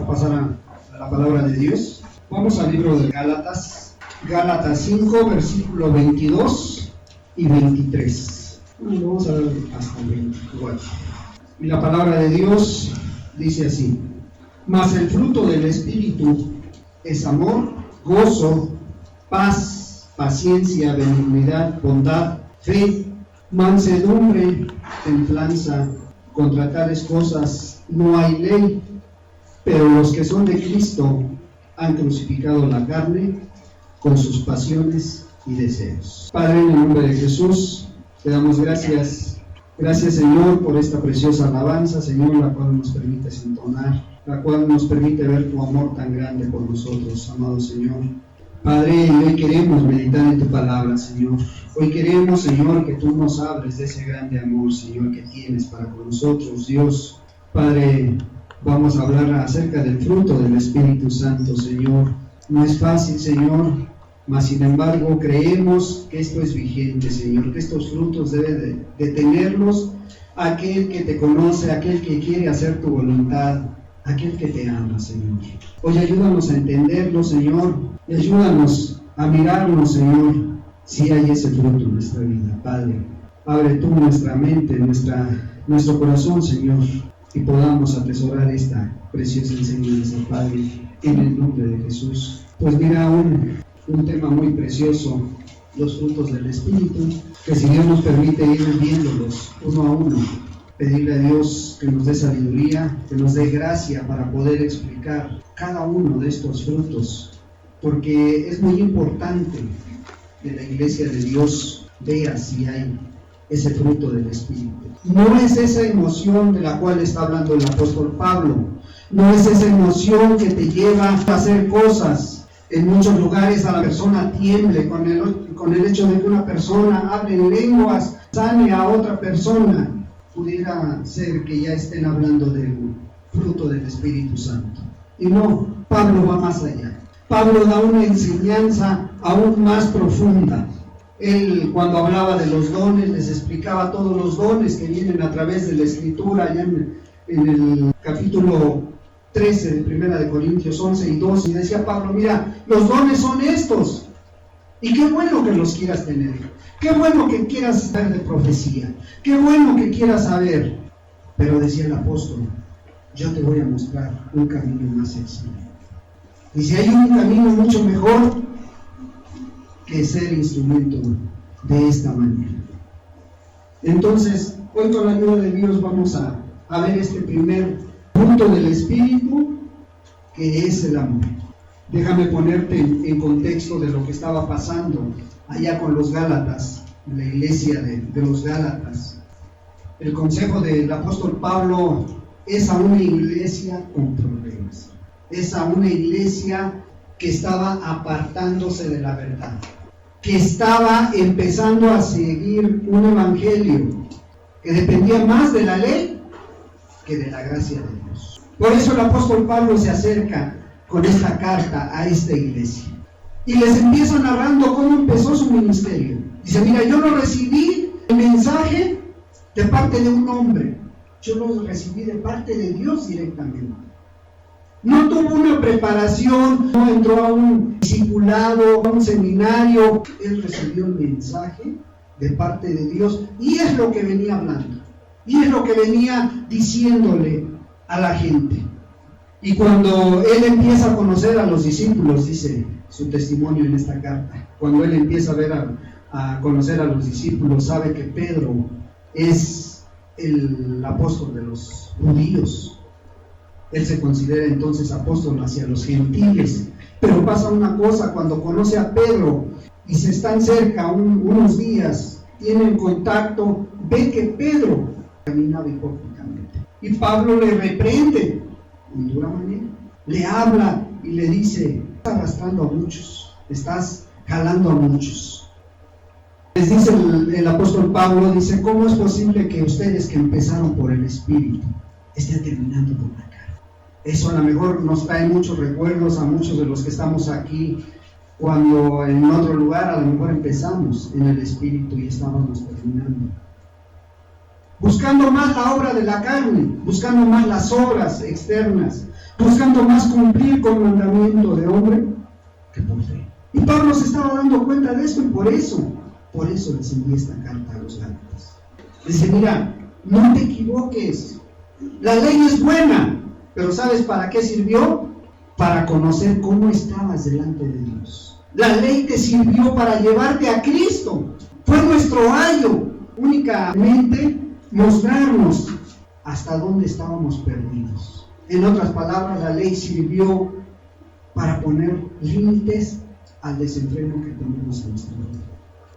a pasar a la palabra de Dios. Vamos al libro de Gálatas 5, versículo 22 y 23. Vamos a ver hasta el 24. Y la palabra de Dios dice así: mas el fruto del Espíritu es amor, gozo, paz, paciencia, benignidad, bondad, fe, mansedumbre, templanza. Contra tales cosas no hay ley. Pero los que son de Cristo han crucificado la carne con sus pasiones y deseos. Padre, en el nombre de Jesús, te damos gracias. Gracias, Señor, por esta preciosa alabanza, Señor, la cual nos permite entonar, la cual nos permite ver tu amor tan grande por nosotros, amado Señor. Padre, hoy queremos meditar en tu palabra, Señor. Hoy queremos, Señor, que tú nos hables de ese grande amor, Señor, que tienes para con nosotros, Dios. Padre, vamos a hablar acerca del fruto del Espíritu Santo, Señor. No es fácil, Señor, mas sin embargo creemos que esto es vigente, Señor, que estos frutos debe de tenerlos aquel que te conoce, aquel que quiere hacer tu voluntad, aquel que te ama, Señor. Hoy ayúdanos a entenderlo, Señor, y ayúdanos a mirarnos, Señor, si hay ese fruto en nuestra vida, Padre. Abre tú nuestra mente, nuestro corazón, Señor, y podamos atesorar esta preciosa enseñanza, Padre, en el nombre de Jesús. Pues mira, un tema muy precioso, los frutos del Espíritu, que si Dios nos permite ir viéndolos uno a uno, pedirle a Dios que nos dé sabiduría, que nos dé gracia para poder explicar cada uno de estos frutos, porque es muy importante que la iglesia de Dios vea si hay ese fruto del Espíritu. No es esa emoción de la cual está hablando el apóstol Pablo, no es esa emoción que te lleva a hacer cosas. En muchos lugares a la persona tiemble con el hecho de que una persona hable en lenguas, sane a otra persona. Pudiera ser que ya estén hablando del fruto del Espíritu Santo. Y no, Pablo va más allá. Pablo da una enseñanza aún más profunda. Él, cuando hablaba de los dones, les explicaba todos los dones que vienen a través de la Escritura, allá en el capítulo 13 de Primera de Corintios 11 y 12, y decía Pablo: mira, los dones son estos, y qué bueno que los quieras tener, qué bueno que quieras saber de profecía, qué bueno que quieras saber, pero decía el apóstol: yo te voy a mostrar un camino más sencillo. Y si hay un camino mucho mejor que ser instrumento de esta manera. Entonces, hoy con la ayuda de Dios vamos a ver este primer punto del Espíritu, que es el amor. Déjame ponerte en contexto de lo que estaba pasando allá con los Gálatas, en la iglesia de los Gálatas. El consejo del apóstol Pablo es a una iglesia con problemas, es a una iglesia que estaba apartándose de la verdad, que estaba empezando a seguir un evangelio que dependía más de la ley que de la gracia de Dios. Por eso el apóstol Pablo se acerca con esta carta a esta iglesia y les empieza narrando cómo empezó su ministerio. Dice: mira, yo no recibí el mensaje de parte de un hombre, yo lo recibí de parte de Dios directamente. No tuvo una preparación, no entró a un discipulado, a un seminario. Él recibió el mensaje de parte de Dios, y es lo que venía hablando, y es lo que venía diciéndole a la gente. Y cuando él empieza a conocer a los discípulos, dice su testimonio en esta carta, cuando él empieza a conocer a los discípulos, sabe que Pedro es el apóstol de los judíos. Él se considera entonces apóstol hacia los gentiles. Pero pasa una cosa: cuando conoce a Pedro y se están cerca unos días, tienen contacto, ve que Pedro caminaba hipócritamente. Y Pablo le reprende en dura manera, le habla y le dice: estás arrastrando a muchos, estás jalando a muchos. Les dice el apóstol Pablo, dice: ¿cómo es posible que ustedes, que empezaron por el Espíritu, estén terminando por la carne? Eso a lo mejor nos trae muchos recuerdos a muchos de los que estamos aquí, cuando en otro lugar a lo mejor empezamos en el Espíritu y estábamos terminando. buscando más la obra de la carne, buscando más las obras externas, buscando más cumplir con mandamiento de hombre que por fe. Y Pablo se estaba dando cuenta de esto y por eso les envié esta carta a los Gálatas. Dice, mira, no te equivoques, la ley es buena, pero ¿sabes para qué sirvió? Para conocer cómo estabas delante de Dios. La ley te sirvió para llevarte a Cristo. Fue nuestro ayo, únicamente mostrarnos hasta dónde estábamos perdidos. En otras palabras, la ley sirvió para poner límites al desenfreno que tenemos en nuestra vida.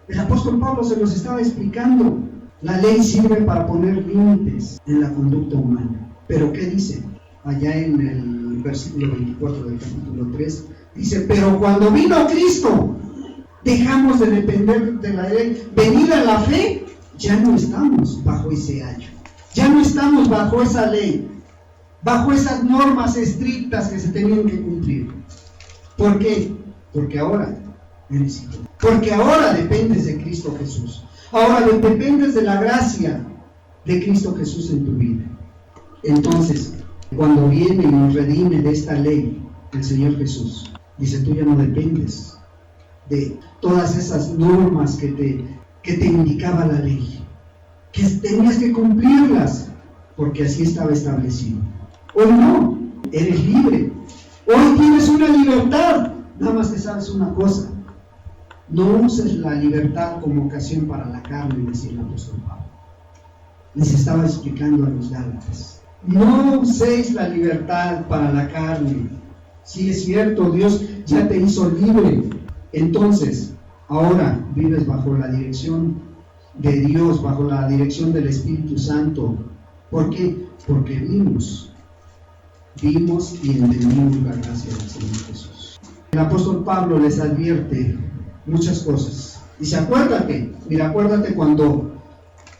El apóstol Pablo se los estaba explicando. La ley sirve para poner límites en la conducta humana. Pero ¿qué dice? Allá en el versículo 24 del capítulo 3, dice, pero cuando vino Cristo, dejamos de depender de la ley. Venida la fe, ya no estamos bajo ese ayo. Ya no estamos bajo esa ley, bajo esas normas estrictas que se tenían que cumplir. ¿Por qué? Porque ahora eres hijo. Porque ahora dependes de Cristo Jesús. Ahora dependes de la gracia de Cristo Jesús en tu vida. Entonces, cuando viene y nos redime de esta ley, el Señor Jesús, dice, tú ya no dependes de todas esas normas que te indicaba la ley, que tenías que cumplirlas, porque así estaba establecido. Hoy no, eres libre. Hoy tienes una libertad. Nada más que sabes una cosa, no uses la libertad como ocasión para la carne, decía el apóstol Pablo. Les estaba explicando a los Gálatas, no uséis la libertad para la carne. Sí, es cierto, Dios ya te hizo libre. Entonces, ahora vives bajo la dirección de Dios, bajo la dirección del Espíritu Santo. ¿Por qué? Porque vimos y entendimos la gracia del Señor Jesús. El apóstol Pablo les advierte muchas cosas. Dice, acuérdate cuando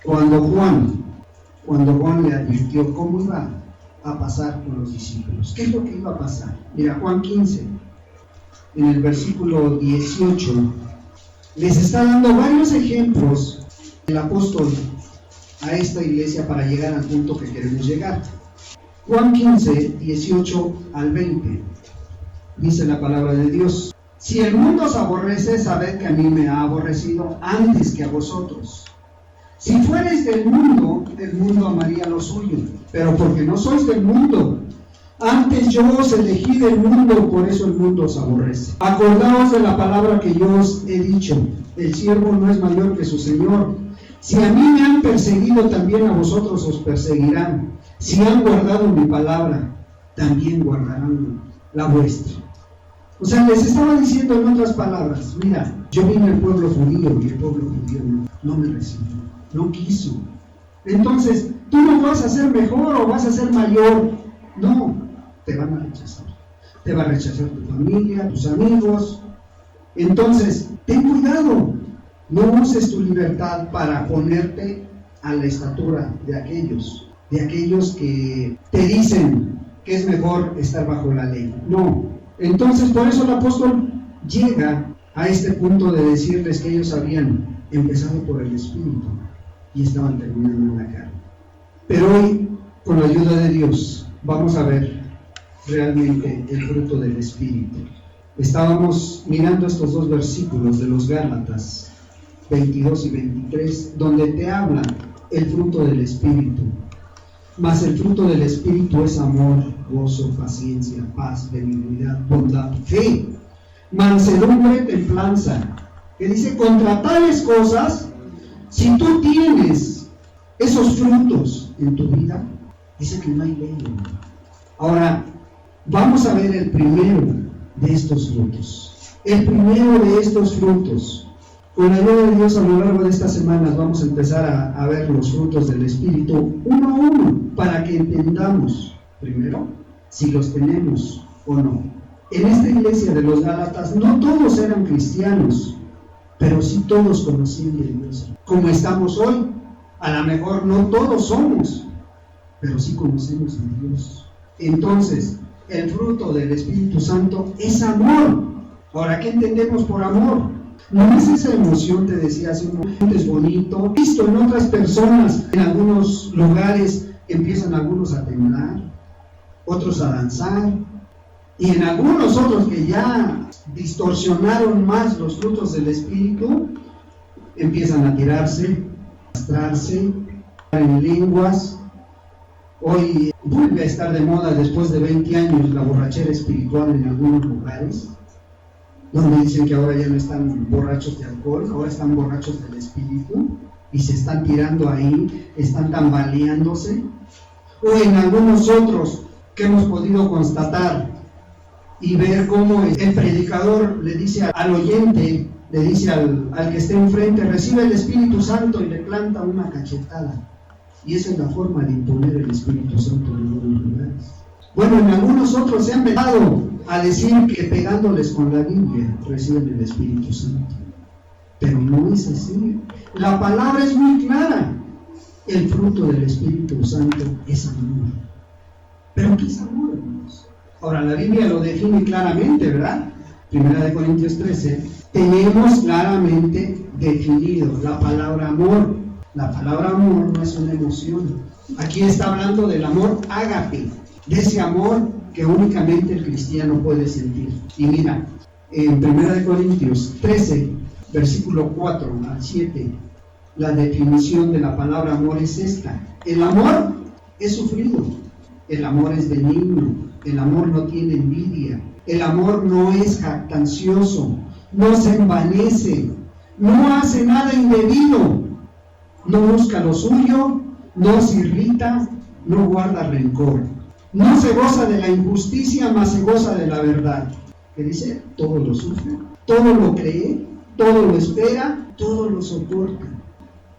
Juan le advirtió cómo iba a pasar con los discípulos. ¿Qué es lo que iba a pasar? Mira, Juan 15, en el versículo 18, les está dando varios ejemplos el apóstol a esta iglesia para llegar al punto que queremos llegar. Juan 15, 18 al 20, dice la palabra de Dios. Si el mundo os aborrece, sabed que a mí me ha aborrecido antes que a vosotros. Si fuereis del mundo, el mundo amaría lo suyo, pero porque no sois del mundo, antes yo os elegí del mundo, por eso el mundo os aborrece. Acordaos de la palabra que yo os he dicho, el siervo no es mayor que su Señor. Si a mí me han perseguido, también a vosotros os perseguirán. Si han guardado mi palabra, también guardarán la vuestra. O sea, les estaba diciendo en otras palabras, mira, yo vine al pueblo judío y el pueblo judío no me recibió, no quiso. Entonces, tú no vas a ser mejor o vas a ser mayor. No, te van a rechazar. Te va a rechazar tu familia, tus amigos. Entonces, ten cuidado. No uses tu libertad para ponerte a la estatura de aquellos que te dicen que es mejor estar bajo la ley. No. Entonces, por eso el apóstol llega a este punto de decirles que ellos habían empezado por el Espíritu y estaban terminando en la carne. Pero hoy, con la ayuda de Dios, vamos a ver realmente el fruto del Espíritu. Estábamos mirando estos dos versículos de los Gálatas 22 y 23, donde te habla el fruto del Espíritu. Mas el fruto del Espíritu es amor, gozo, paciencia, paz, benignidad, bondad, fe, mansedumbre, templanza. Que dice, contra tales cosas, si tú tienes esos frutos en tu vida, dice que no hay ley. Ahora, vamos a ver el primero de estos frutos. El primero de estos frutos. Con la ayuda de Dios, a lo largo de estas semanas vamos a empezar a ver los frutos del Espíritu uno a uno, para que entendamos, primero, si los tenemos o no. En esta iglesia de los Gálatas, no todos eran cristianos, pero sí todos conocían de Dios. Como estamos hoy, a lo mejor no todos somos, pero sí conocemos a Dios. Entonces, el fruto del Espíritu Santo es amor. Ahora, ¿qué entendemos por amor? No es esa emoción, te decía hace un momento, es bonito. Visto en otras personas, en algunos lugares empiezan algunos a temblar, otros a danzar, y en algunos otros que ya distorsionaron más los frutos del Espíritu, empiezan a tirarse, a arrastrarse, en lenguas. Hoy vuelve a estar de moda después de 20 años la borrachera espiritual en algunos lugares, donde dicen que ahora ya no están borrachos de alcohol, ahora están borrachos del Espíritu, y se están tirando ahí, están tambaleándose. O en algunos otros que hemos podido constatar y ver cómo el predicador le dice al oyente, le dice al que esté enfrente, recibe el Espíritu Santo, y le planta una cachetada. Y esa es la forma de imponer el Espíritu Santo en algunos lugares. Bueno, en algunos otros se han vetado a decir que pegándoles con la Biblia reciben el Espíritu Santo. Pero no es así. La palabra es muy clara. El fruto del Espíritu Santo es amor. ¿Pero qué es amor, hermanos? Ahora, la Biblia lo define claramente, ¿verdad? 1 Corintios 13. Tenemos claramente definido la palabra amor. La palabra amor no es una emoción. Aquí está hablando del amor ágape, de ese amor que únicamente el cristiano puede sentir. Y mira, en 1 Corintios 13, versículo 4 al 7, la definición de la palabra amor es esta: el amor es sufrido, el amor es benigno, el amor no tiene envidia, el amor no es jactancioso, no se envanece, no hace nada indebido, no busca lo suyo, no se irrita, no guarda rencor, no se goza de la injusticia, mas se goza de la verdad. ¿Qué dice? Todo lo sufre, todo lo cree, todo lo espera, todo lo soporta.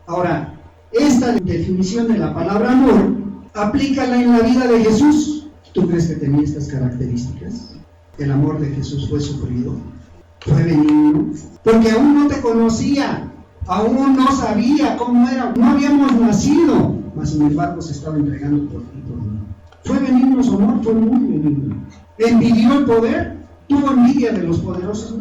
Ahora, esta definición de la palabra amor, aplícala en la vida de Jesús. ¿Tú crees que tenía estas características? El amor de Jesús fue sufrido, fue benigno, porque aún no te conocía, aún no sabía cómo era, no habíamos nacido, mas sin embargo se estaba entregando por ti, por mí. Fue benigno su amor, fue muy benigno. ¿Envidió el poder? ¿Tuvo envidia de los poderosos?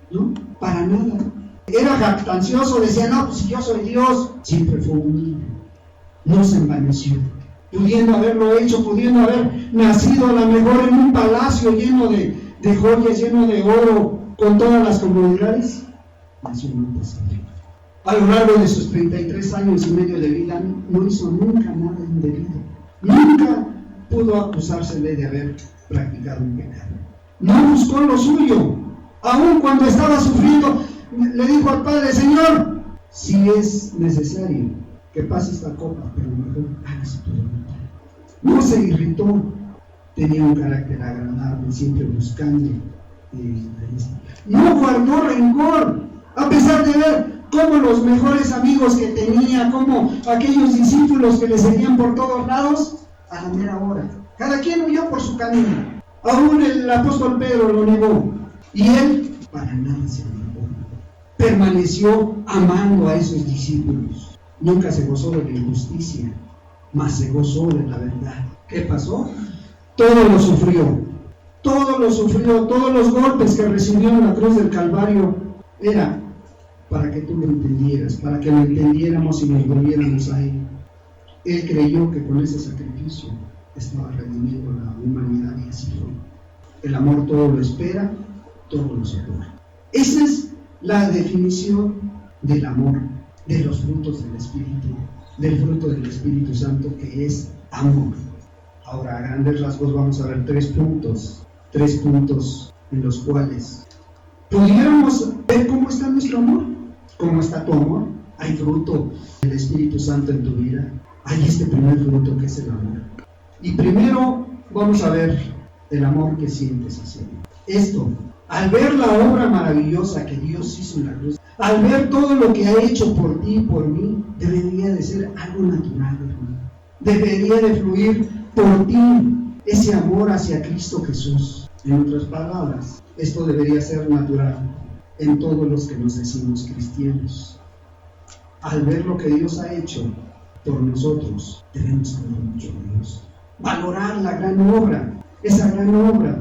No, para nada. Era jactancioso, decía, no, pues si yo soy Dios. Siempre fue humilde, no se envaneció, pudiendo haberlo hecho, pudiendo haber nacido a lo mejor en un palacio lleno de joyas, lleno de oro, con todas las comodidades. Nació en un pesebre. A lo largo de sus 33 años y medio de vida no hizo nunca nada indebido, nunca pudo acusársele de haber practicado un pecado, no buscó lo suyo. Aún cuando estaba sufriendo, le dijo al Padre: Señor, si es necesario que pase esta copa, pero mejor hágase tu voluntad. No se irritó, tenía un carácter agradable, siempre buscando. No guardó rencor, a pesar de ver cómo los mejores amigos que tenía, como aquellos discípulos que le seguían por todos lados, a la mera hora, cada quien huyó por su camino. Aún el apóstol Pedro lo negó, y él para nada se negó. Permaneció amando a esos discípulos. Nunca se gozó de la injusticia, mas se gozó de la verdad. ¿Qué pasó? Todo lo sufrió, todos los golpes que recibió en la cruz del Calvario era para que tú lo entendieras, para que lo entendiéramos y nos volviéramos a Él. Él creyó que con ese sacrificio estaba redimiendo la humanidad, y así fue. El amor todo lo espera, todo lo soporta. Esa es la definición del amor, de los frutos del Espíritu, del fruto del Espíritu Santo, que es amor. Ahora, a grandes rasgos vamos a ver tres puntos en los cuales pudiéramos ver cómo está nuestro amor, cómo está tu amor. Hay fruto del Espíritu Santo en tu vida, hay este primer fruto que es el amor. Y primero vamos a ver el amor que sientes hacia Él. Esto, al ver la obra maravillosa que Dios hizo en la cruz, al ver todo lo que ha hecho por ti y por mí, debería de ser algo natural, hermano. Debería de fluir por ti ese amor hacia Cristo Jesús. En otras palabras, esto debería ser natural en todos los que nos decimos cristianos. Al ver lo que Dios ha hecho por nosotros, debemos amar mucho a Dios, valorar la gran obra, esa gran obra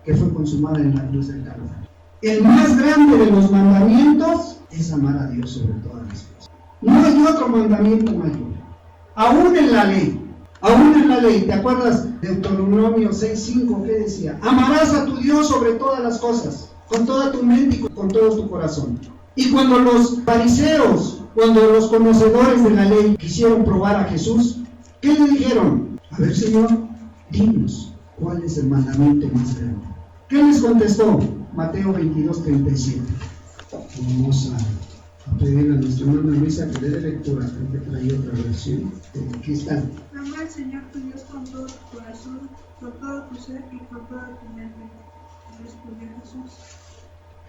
que fue consumada en la cruz del Calvario. El más grande de los mandamientos es amar a Dios sobre todas las cosas. No hay otro mandamiento mayor. Aún en la ley, Aún en la ley, ¿te acuerdas de Deuteronomio 6:5? ¿Qué decía? Amarás a tu Dios sobre todas las cosas, con toda tu mente y con todo tu corazón. Y cuando los fariseos, cuando los conocedores de la ley quisieron probar a Jesús, ¿qué le dijeron? A ver, Señor, dinos, ¿cuál es el mandamiento más grande? ¿Qué les contestó? Mateo 22:37. Vamos a pedir a nuestra hermana Luisa que le dé lectura, creo que trae otra versión. Aquí está. Ama al Señor tu Dios con todo tu corazón, con todo tu ser y con toda tu mente. Respondió Jesús.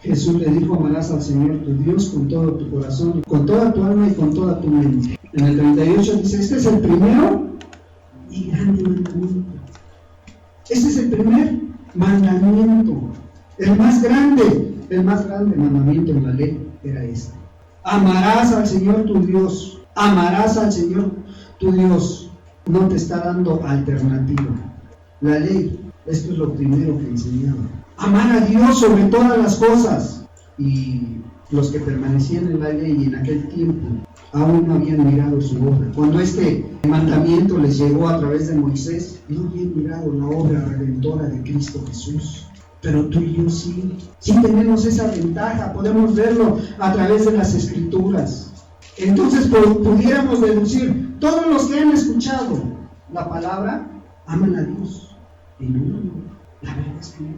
Jesús le dijo: amarás al Señor tu Dios con todo tu corazón, con toda tu alma y con toda tu mente. En el 38 dice: este es el primero y grande mandamiento. Este es el primer mandamiento. El más grande mandamiento en la ley era este. Amarás al Señor tu Dios. Amarás al Señor tu Dios. No te está dando alternativa. La ley, esto es lo primero que enseñaba. Amar a Dios sobre todas las cosas. Y los que permanecían en la ley en aquel tiempo aún no habían mirado su obra. Cuando este mandamiento les llegó a través de Moisés, no habían mirado la obra redentora de Cristo Jesús. Pero tú y yo sí tenemos esa ventaja, podemos verlo a través de las Escrituras. Entonces pudiéramos deducir, todos los que han escuchado la palabra aman a Dios. Y no, la verdad es que no.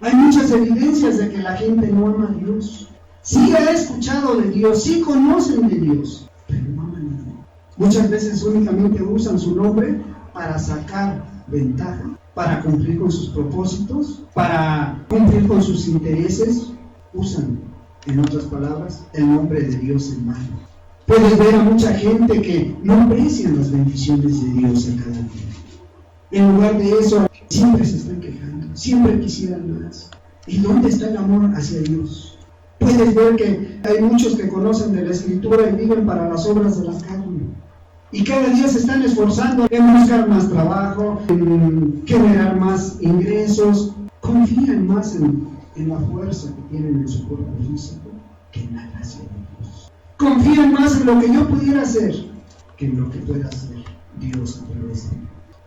Hay muchas evidencias de que la gente no ama a Dios. Sí ha escuchado de Dios, sí conocen de Dios, pero no aman a Dios. Muchas veces únicamente usan su nombre para sacar ventaja, para cumplir con sus propósitos, para cumplir con sus intereses. Usan, en otras palabras, el nombre de Dios en vano. Puedes ver a mucha gente que no aprecian las bendiciones de Dios a cada día. En lugar de eso, siempre se están quejando, siempre quisieran más. ¿Y dónde está el amor hacia Dios? Puedes ver que hay muchos que conocen de la Escritura y viven para las obras de la carne. Y cada día se están esforzando en buscar más trabajo, en generar más ingresos. Confían más en la fuerza que tienen en su cuerpo físico que en la gracia de Dios. Confían más en lo que yo pudiera hacer que en lo que pueda hacer Dios a través de mí.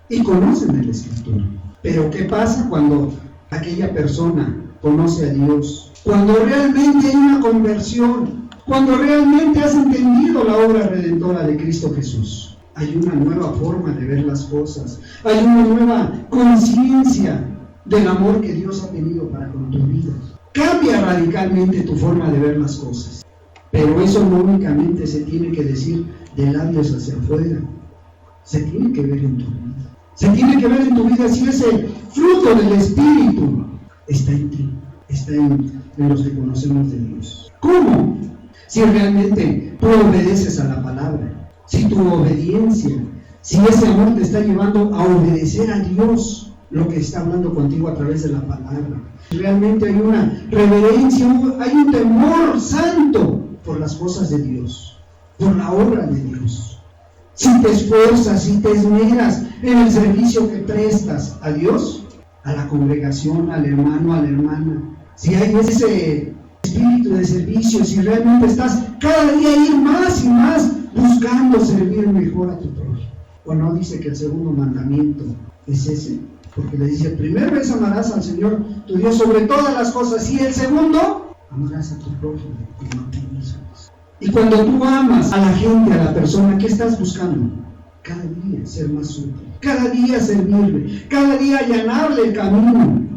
Y conocen de la Escritura. Pero ¿qué pasa cuando aquella persona conoce a Dios? Cuando realmente hay una conversión, cuando realmente has entendido la obra redentora de Cristo Jesús. Hay una nueva forma de ver las cosas, hay una nueva conciencia del amor que Dios ha tenido para con tu vida. Cambia radicalmente tu forma de ver las cosas. Pero eso no únicamente se tiene que decir de labios hacia afuera, se tiene que ver en tu vida. Se tiene que ver en tu vida si ese fruto del Espíritu está en ti, está en los que conocemos de Dios. ¿Cómo? Si realmente tú obedeces a la palabra, si tu obediencia, si ese amor te está llevando a obedecer a Dios, lo que está hablando contigo a través de la palabra. Realmente hay una reverencia, hay un temor santo por las cosas de Dios, por la obra de Dios. Si te esfuerzas, si te esmeras en el servicio que prestas a Dios, a la congregación, al hermano, a la hermana, si hay ese espíritu de servicio, si realmente estás cada día ir más y más buscando servir mejor a tu prójimo. ¿O no dice que el segundo mandamiento es ese? Porque le dice, primero es amarás al Señor tu Dios sobre todas las cosas, y el segundo, amarás a tu prójimo como a ti mismo. Y cuando tú amas a la gente, a la persona, ¿qué estás buscando? Cada día ser más útil, cada día servirle, cada día allanarle el camino,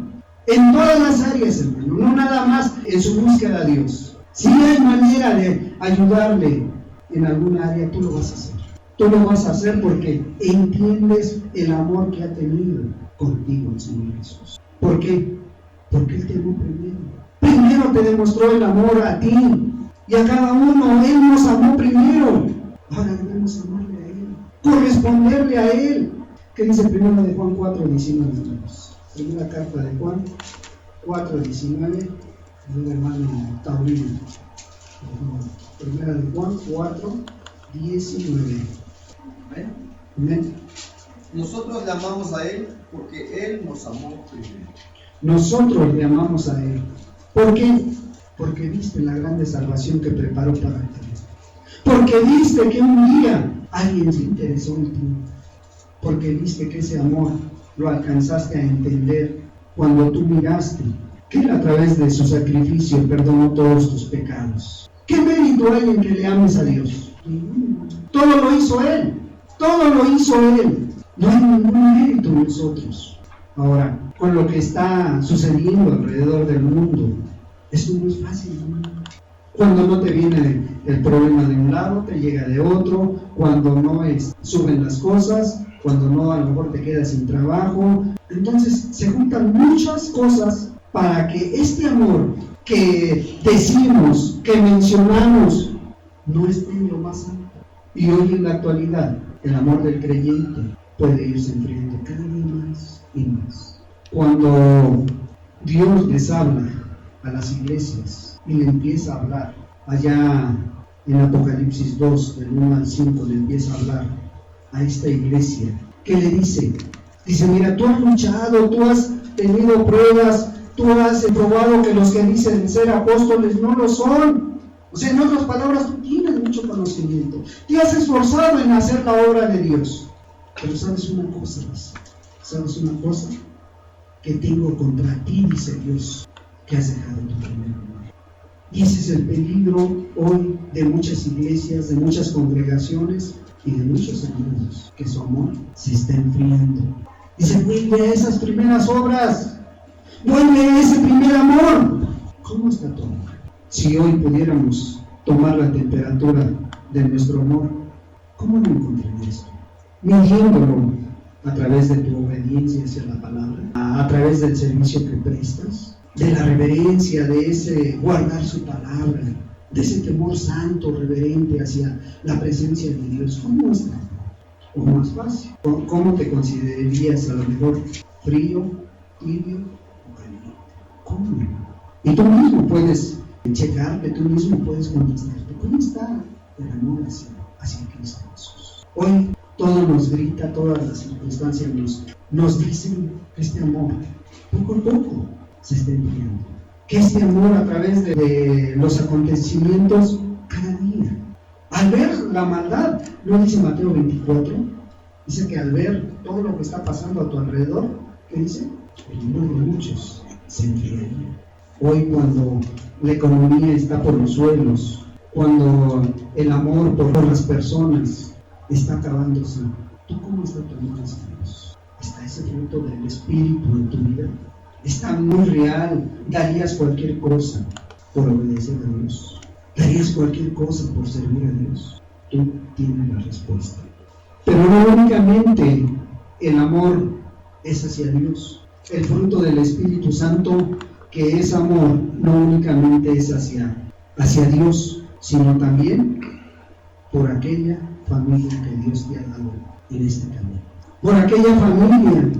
en todas las áreas, hermano, no nada más en su búsqueda a Dios. Si hay manera de ayudarle en alguna área, tú lo vas a hacer. Tú lo vas a hacer porque entiendes el amor que ha tenido contigo el Señor Jesús. ¿Por qué? Porque Él te amó primero. Primero te demostró el amor a ti y a cada uno. Él nos amó primero. Ahora debemos amarle a Él, corresponderle a Él. ¿Qué dice primero de Juan 4:19? Primera carta de Juan 4:19, un hermano taurino. Primera de Juan 4:19. Amén. Nosotros le amamos a Él porque Él nos amó primero. Nosotros le amamos a Él. ¿Por qué? Porque viste la grande salvación que preparó para ti. Porque viste que un día alguien se interesó en ti. porque viste que ese amor lo alcanzaste a entender cuando tú miraste que Él a través de su sacrificio perdonó todos tus pecados. ¿Qué mérito hay en que le ames a Dios? Todo lo hizo Él, todo lo hizo Él. No hay ningún mérito en nosotros. Ahora, con lo que está sucediendo alrededor del mundo, esto no es fácil, hermano. Cuando no te viene el problema de un lado, te llega de otro. Cuando no suben las cosas, cuando no, a lo mejor te quedas sin trabajo. Entonces se juntan muchas cosas para que este amor que decimos, que mencionamos, no esté en lo más alto. Y hoy en la actualidad, el amor del creyente puede irse enfriando cada día más y más. Cuando Dios les habla a las iglesias y le empieza a hablar, allá en Apocalipsis 2, del 1 al 5, le empieza a hablar a esta iglesia, ¿qué le dice? Dice, mira, tú has luchado, tú has tenido pruebas, tú has probado que los que dicen ser apóstoles no lo son. O sea, en otras palabras, tú tienes mucho conocimiento, te has esforzado en hacer la obra de Dios. Pero ¿sabes una cosa? ¿Sabes una cosa? Que tengo contra ti, dice Dios, que has dejado tu primer amor. Y ese es el peligro hoy de muchas iglesias, de muchas congregaciones y de muchos hermanos, que su amor se está enfriando. Dice, vuelve a esas primeras obras, vuelve a ese primer amor. ¿Cómo está tu amor? Si hoy pudiéramos tomar la temperatura de nuestro amor, ¿cómo lo encontrarías? Midiéndolo a través de tu obediencia hacia la palabra, a través del servicio que prestas, de la reverencia, de ese guardar su palabra, de ese temor santo, reverente hacia la presencia de Dios. ¿Cómo está? O más fácil, ¿cómo te considerarías a lo mejor? ¿Frío, tibio o caliente? ¿Cómo? Y tú mismo puedes checarte, tú mismo puedes contestarte. ¿Cómo está el amor hacia Cristo Jesús? Hoy todo nos grita, todas las circunstancias nos dicen que este amor poco a poco se está enfriando. Que este amor a través de los acontecimientos cada día, al ver la maldad, ¿no dice Mateo 24? Dice que al ver todo lo que está pasando a tu alrededor, ¿qué dice? El amor de muchos se enfriaría. Hoy cuando la economía está por los suelos, cuando el amor por las personas está acabándose, ¿tú cómo está tu amor hacia Dios? ¿Está ese fruto del Espíritu en tu vida? ¿Está muy real? ¿Darías cualquier cosa por obedecer a Dios? ¿Darías cualquier cosa por servir a Dios? Tú tienes la respuesta. Pero no únicamente el amor es hacia Dios. El fruto del Espíritu Santo, que es amor, no únicamente es hacia Dios, sino también por aquella familia que Dios te ha dado en este camino. Por aquella familia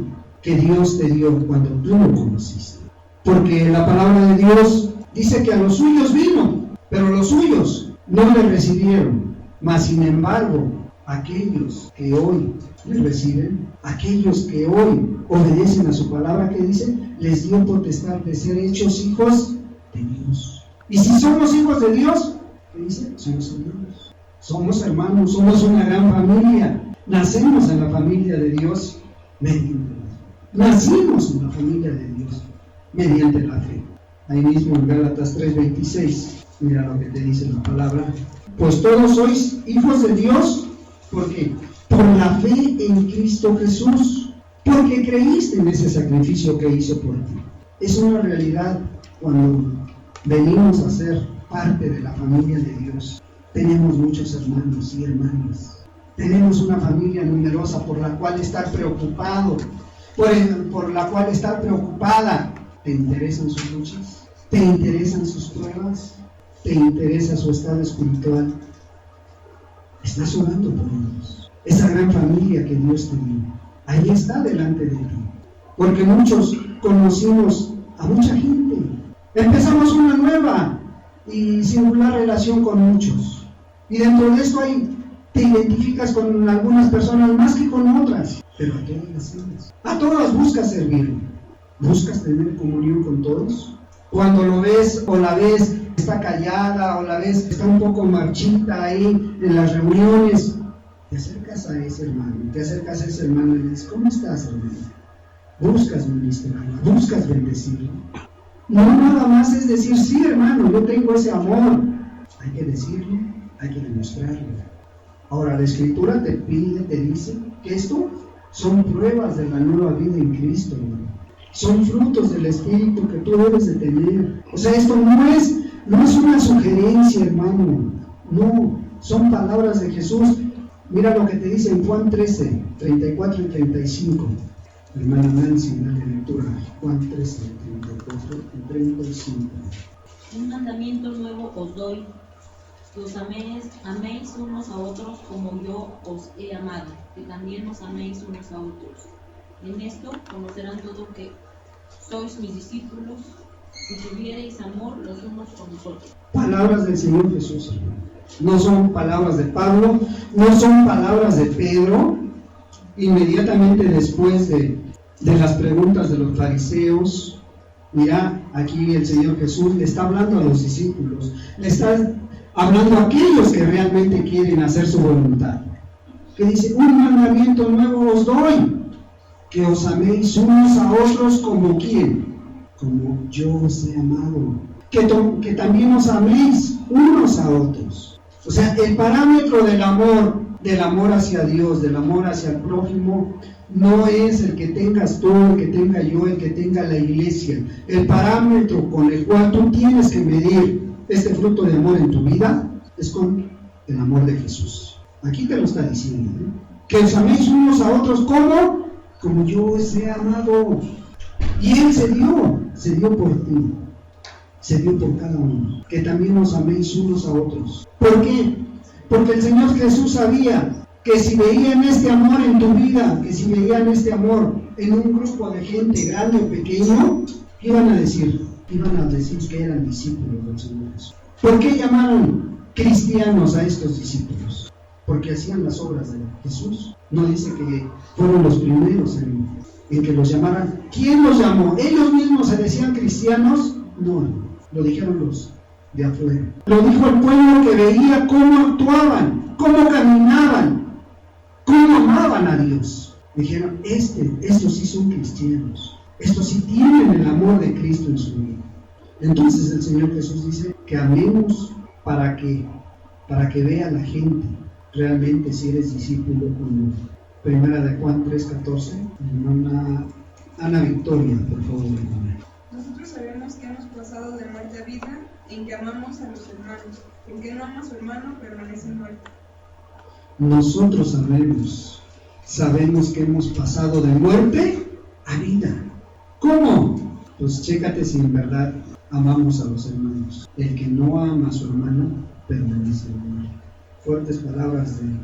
que Dios te dio cuando tú lo conociste. Porque la palabra de Dios dice que a los suyos vino, pero los suyos no le recibieron. Mas sin embargo, aquellos que hoy le reciben, aquellos que hoy obedecen a su palabra, que dice, les dio potestad de ser hechos hijos de Dios. Y si somos hijos de Dios, ¿qué dice? Somos hermanos. Somos hermanos, somos una gran familia. Nacemos en la familia de Dios mediante la fe. Nacimos en la familia de Dios mediante la fe. Ahí mismo en Gálatas 3:26, mira lo que te dice la palabra. Pues todos sois hijos de Dios, ¿por qué? Por la fe en Cristo Jesús, porque creíste en ese sacrificio que hizo por ti. Es una realidad cuando venimos a ser parte de la familia de Dios. Tenemos muchos hermanos y hermanas. Tenemos una familia numerosa por la cual estar preocupado, por la cual estar preocupada. ¿Te interesan sus luchas? ¿Te interesan sus pruebas? ¿Te interesa su estado espiritual? ¿Estás orando por ellos? Esa gran familia que Dios te dio, ahí está delante de ti. Porque muchos conocimos a mucha gente. Empezamos una nueva y singular relación con muchos. Y dentro de esto te identificas con algunas personas más que con otras. Pero a todas las tienes. A todas buscas servir. ¿Buscas tener comunión con todos? Cuando lo ves o la ves está callada o la ves está un poco marchita ahí en las reuniones, te acercas a ese hermano y le dices, ¿cómo estás, hermano? Buscas ministrarlo, buscas bendecirlo. No nada más es decir, sí, hermano, yo tengo ese amor. Hay que decirlo, hay que demostrarlo. Ahora, la Escritura te pide, te dice que esto son pruebas de la nueva vida en Cristo, hermano. Son frutos del Espíritu que tú debes de tener. O sea, esto no es una sugerencia, hermano. No, son palabras de Jesús. Mira lo que te dice en Juan 13, 34 y 35. Hermana Nancy, dale lectura. Juan 13, 34 y 35. Un mandamiento nuevo os doy, que os améis unos a otros como yo os he amado, que también os améis unos a otros. En esto conocerán todos que sois mis discípulos, si tuviereis amor los unos con los otros. Palabras del Señor Jesús, hermano. No son palabras de Pablo, no son palabras de Pedro. Inmediatamente después de las preguntas de los fariseos, mira, aquí el Señor Jesús le está hablando a los discípulos, le está hablando a aquellos que realmente quieren hacer su voluntad. Que dice, un mandamiento nuevo os doy, que os améis unos a otros como ¿quién? Como yo os he amado. Que también os améis unos a otros. O sea, el parámetro del amor hacia Dios, del amor hacia el prójimo, no es el que tengas tú, el que tenga yo, el que tenga la iglesia. El parámetro con el cual tú tienes que medir este fruto de amor en tu vida es con el amor de Jesús. Aquí te lo está diciendo, ¿no? Que os améis unos a otros como yo os he amado. Y Él se dio por ti, se dio por cada uno. Que también os améis unos a otros. ¿Por qué? Porque el Señor Jesús sabía que si veían este amor en tu vida, que si veían este amor en un grupo de gente grande o pequeño, iban a decir que eran discípulos del Señor Jesús. ¿Por qué llamaron cristianos a estos discípulos? Porque hacían las obras de Jesús. No dice que fueron los primeros en que los llamaran. ¿Quién los llamó? ¿Ellos mismos se decían cristianos? No, lo dijeron los de afuera. Lo dijo el pueblo que veía cómo actuaban, cómo caminaban, cómo amaban a Dios. Dijeron, estos sí son cristianos, estos sí tienen el amor de Cristo en su vida. Entonces el Señor Jesús dice que amemos para que vea la gente realmente si eres discípulo, como primera de Juan 3:14. Ana Victoria, por favor. Nosotros sabemos que hemos pasado de muerte a vida en que amamos a los hermanos. El que no ama a su hermano permanece muerto. Nosotros sabemos que hemos pasado de muerte a vida. ¿Cómo? Pues chécate si en verdad amamos a los hermanos. El que no ama a su hermano permanece muerto. Fuertes palabras del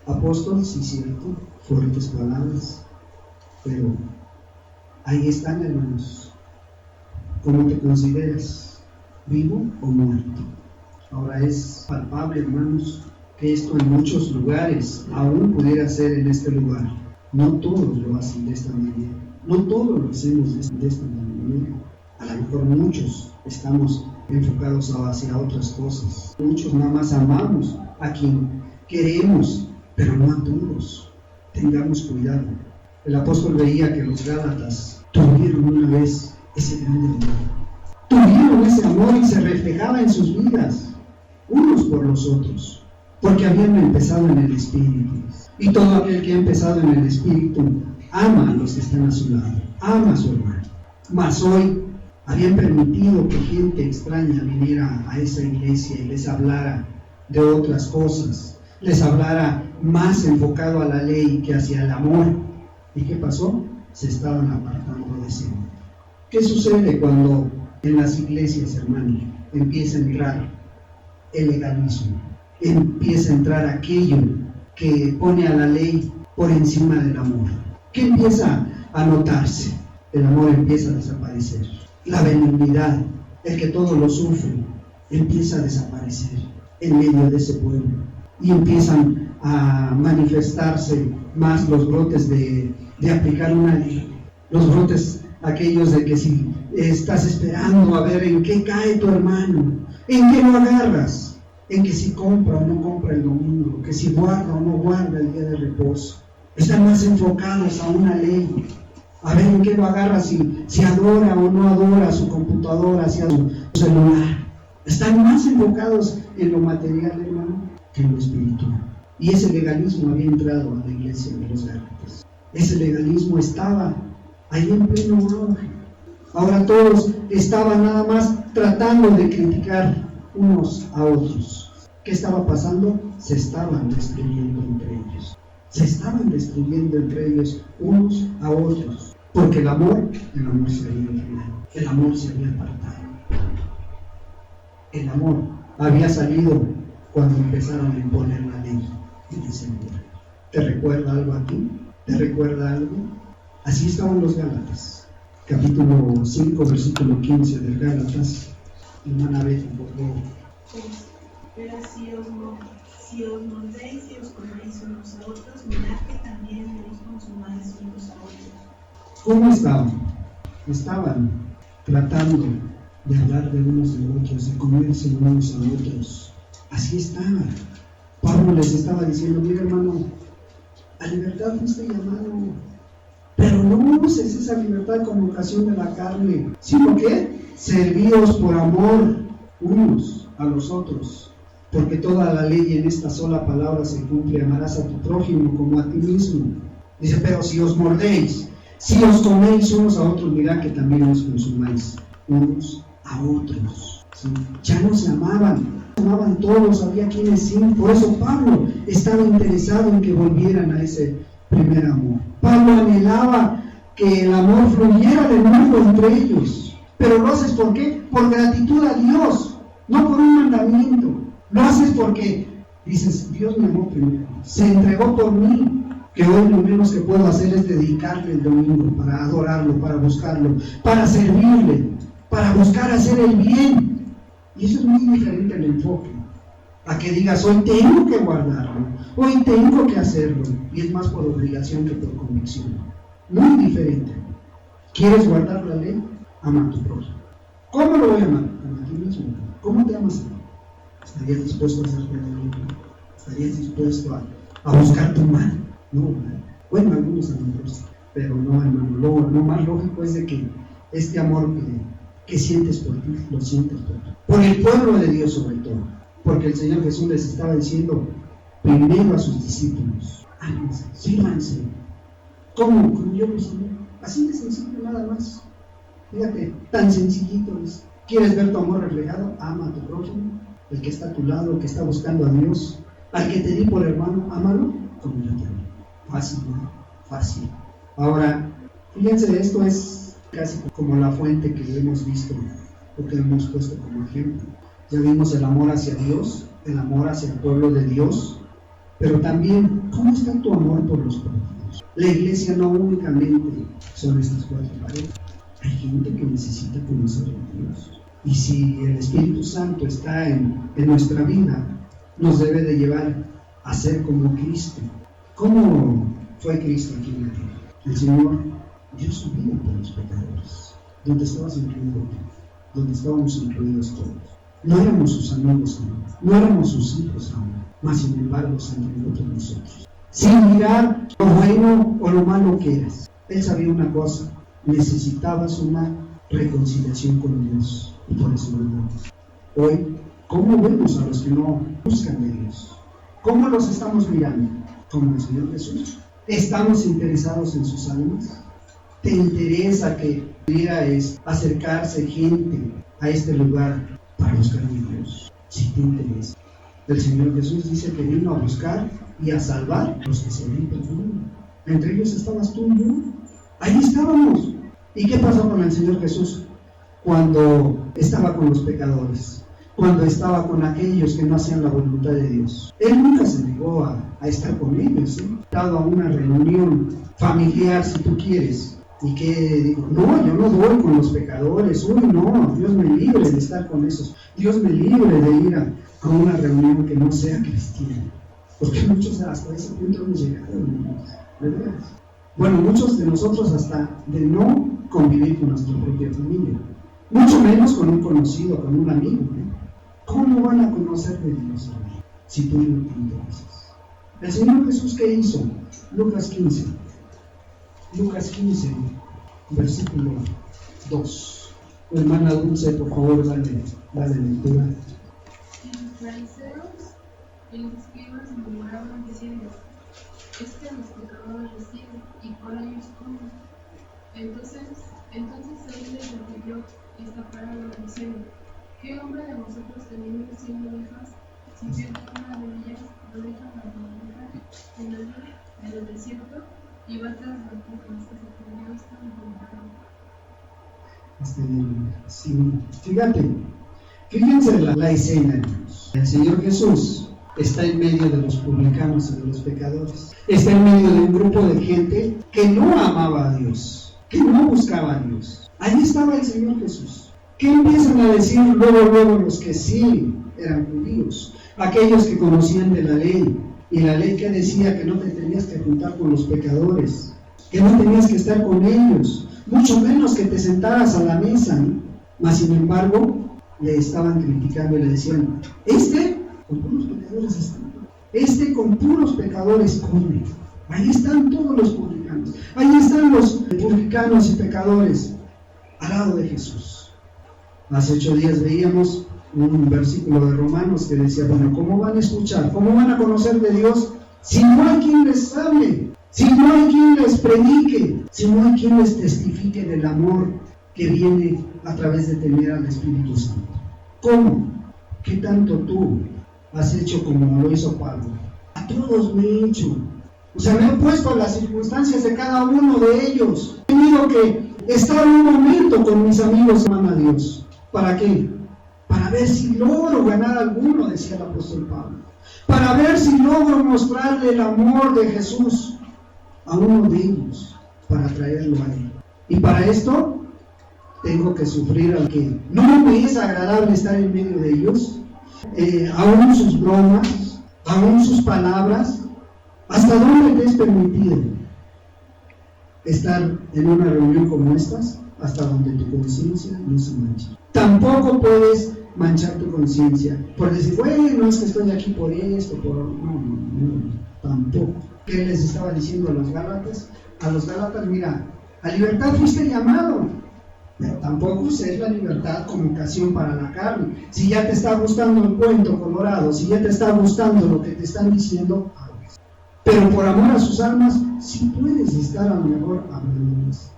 apóstol, sí, cierto, fuertes palabras, pero ahí están, hermanos. ¿Cómo te consideras? ¿Vivo o muerto? Ahora es palpable, hermanos, que esto en muchos lugares aún pudiera ser en este lugar. No todos lo hacen de esta manera, no todos lo hacemos de esta manera. A lo mejor muchos estamos enfocados hacia otras cosas. Muchos nada más amamos a quien queremos, pero no a todos. Tengamos cuidado. El apóstol veía que los Gálatas tuvieron una vez ese grande amor. Tuvieron ese amor y se reflejaba en sus vidas, unos por los otros, porque habían empezado en el Espíritu. Y todo aquel que ha empezado en el Espíritu ama a los que están a su lado, ama a su hermano. Mas hoy habían permitido que gente extraña viniera a esa iglesia y les hablara de otras cosas, les hablara más enfocado a la ley que hacia el amor. ¿Y qué pasó? Se estaban apartando de ese amor. ¿Qué sucede cuando en las iglesias, hermano, empieza a entrar el legalismo? Empieza a entrar aquello que pone a la ley por encima del amor. ¿Qué empieza a notarse? El amor empieza a desaparecer. La benignidad, el que todo lo sufre, empieza a desaparecer en medio de ese pueblo. Y empiezan a manifestarse más los brotes de aplicar una ley. Los brotes aquellos de que si estás esperando a ver en qué cae tu hermano, en qué lo agarras. en que si compra o no compra el domingo, que si guarda o no guarda el día de reposo. Están más enfocados a una ley, a ver en qué lo agarra, si adora o no adora su computadora, si a su celular. Están más enfocados en lo material, hermano, que en lo espiritual. Y ese legalismo había entrado a la iglesia de los Gálatas. Ese legalismo estaba ahí en pleno auge. Ahora todos estaban nada más tratando de criticar unos a otros. ¿Qué estaba pasando? Se estaban destruyendo entre ellos. Se estaban destruyendo entre ellos unos a otros. Porque el amor se había enfriado. El amor se había apartado. El amor había salido cuando empezaron a imponer la ley en ese lugar. ¿Te recuerda algo aquí? ¿Te recuerda algo? Así estaban los Gálatas. Capítulo 5, versículo 15 de Gálatas. Hermana Betty, por favor. Pero si os mordéis y os coméis unos a otros, mirad que también os consumáis unos a otros. ¿Cómo estaban? Estaban tratando de hablar de unos de otros, de comerse unos a otros. Así estaba. Pablo les estaba diciendo: mira, hermano, a libertad fuiste llamado, pero no uses esa libertad como ocasión de la carne, sino que servíos por amor unos a los otros, porque toda la ley en esta sola palabra se cumple: amarás a tu prójimo como a ti mismo. Dice: pero si os mordéis, si os coméis unos a otros, mirad que también os consumáis unos a otros. ¿Sí? Ya no se amaban todos, había quienes sí. Por eso Pablo estaba interesado en que volvieran a ese primer amor. Pablo anhelaba que el amor fluyera de nuevo entre ellos. Pero lo haces ¿por qué? Por gratitud a Dios, no por un mandamiento. Lo haces porque dices: Dios me amó primero, se entregó por mí, que hoy lo menos que puedo hacer es dedicarle el domingo para adorarlo, para buscarlo, para servirle, para buscar hacer el bien. Y eso es muy diferente al enfoque, a que digas: hoy tengo que guardarlo, hoy tengo que hacerlo, y es más por obligación que por convicción. Muy diferente. ¿Quieres guardar la ley? Ama a tu prójimo. ¿Cómo lo voy a amar? Ama a ti mismo. ¿Cómo te amas a ti? ¿Estarías dispuesto a hacer lo? ¿Estarías dispuesto a buscar tu mal? No, ¿verdad? Bueno, algunos amigos, pero no, hermano. Lo más lógico es de que este amor que sientes por ti, lo sientes por el pueblo de Dios sobre todo, porque el Señor Jesús les estaba diciendo primero a sus discípulos: ámense, sírvanse, como yo los amé. Así de sencillo, nada más. Fíjate, tan sencillito es. ¿Quieres ver tu amor reflejado? Ama a tu prójimo, el que está a tu lado, el que está buscando a Dios, al que te di por hermano, ámalo como yo te amé. Fácil, ¿no? Fácil. Ahora, fíjense, esto es casi como la fuente que hemos visto o que hemos puesto como ejemplo. Ya vimos el amor hacia Dios, el amor hacia el pueblo de Dios, pero también, ¿cómo está tu amor por los prójimos? La iglesia no únicamente son estas cuatro paredes. Hay gente que necesita conocer a Dios. Y si el Espíritu Santo está en nuestra vida, nos debe de llevar a ser como Cristo. ¿Cómo fue Cristo aquí en la tierra? El Señor dio su vida por los pecadores, donde estabas incluido tú, donde estábamos incluidos todos. No éramos sus amigos aún, no éramos sus hijos aún, mas sin embargo se entregó por nosotros. Sin mirar lo bueno o lo malo que eras. Él sabía una cosa: necesitabas una reconciliación con Dios, y por eso lo damos. Hoy, ¿cómo vemos a los que no buscan de Dios? ¿Cómo los estamos mirando? Como el Señor Jesús. ¿Estamos interesados en sus almas? ¿Te interesa que pudiera acercarse gente a este lugar para buscar a Dios? Si te interesa. El Señor Jesús dice que vino a buscar y a salvar a los que se habían perdido. Entre ellos estabas tú y yo. Ahí estábamos. ¿Y qué pasó con el Señor Jesús cuando estaba con los pecadores? Cuando estaba con aquellos que no hacían la voluntad de Dios. Él nunca se negó a estar con ellos, ¿sí? Dado a una reunión familiar, si tú quieres. Y que digo: no, yo no voy con los pecadores. Uy, no, Dios me libre de estar con esos. Dios me libre de ir a una reunión que no sea cristiana. Porque muchos hasta ese punto hemos llegado, ¿verdad? Bueno, muchos de nosotros hasta de no convivir con nuestra propia familia. Mucho menos con un conocido, con un amigo, ¿eh? ¿Cómo van a conocer de Dios, hermano, si tú no te interesas? El Señor Jesús, ¿qué hizo? Lucas 15, versículo 2. Hermana Dulce, por favor, dale lectura. Y los fariseos y los escribas murmuraban diciendo: este a los pecadores recibe y por ellos come. Entonces él les refirió esta parábola diciendo: ¿qué hombre de vosotros teniendo 100 ovejas, si pierde una de ellas, lo deja abandonar en el desierto y va tras las pocas que se perdió hasta encontrarlo? Sí, fíjense la escena, hermanos. El Señor Jesús está en medio de los publicanos y de los pecadores. Está en medio de un grupo de gente que no amaba a Dios, que no buscaba a Dios. Ahí estaba el Señor Jesús. ¿Qué empiezan a decir luego los que sí eran judíos? Aquellos que conocían de la ley. Y la ley que decía que no te tenías que juntar con los pecadores, que no tenías que estar con ellos, mucho menos que te sentaras a la mesa, ¿no? Mas sin embargo, le estaban criticando y le decían: con puros pecadores está, con puros pecadores come. Ahí están todos los publicanos, ahí están los publicanos y pecadores al lado de Jesús. Hace 8 días veíamos un versículo de Romanos que decía: bueno, ¿cómo van a escuchar? ¿Cómo van a conocer de Dios si no hay quien les hable? Si no hay quien les predique, si no hay quien les testifique del amor que viene a través de tener al Espíritu Santo. ¿Cómo? ¿Qué tanto tú has hecho como lo hizo Pablo? A todos me he hecho. O sea, me he puesto a las circunstancias de cada uno de ellos. He tenido que estar un momento con mis amigos, hermano Dios. ¿Para qué? Para ver si logro ganar alguno, decía el apóstol Pablo. Para ver si logro mostrarle el amor de Jesús a uno de ellos, para traerlo a él. Y para esto tengo que sufrir al que no me es agradable estar en medio de ellos, aún sus bromas, aún sus palabras. ¿Hasta dónde te es permitido estar en una reunión como estas? Hasta donde tu conciencia no se mancha. Tampoco puedes manchar tu conciencia por decir: bueno, es que estoy aquí por esto, no, tampoco. ¿Qué les estaba diciendo a los Gálatas? A los Gálatas: mira, a libertad fuiste llamado, pero tampoco uses la libertad como ocasión para la carne. Si ya te está gustando el cuento colorado, si ya te está gustando lo que te están diciendo, pero por amor a sus almas, sí puedes estar a lo mejor hablándoles.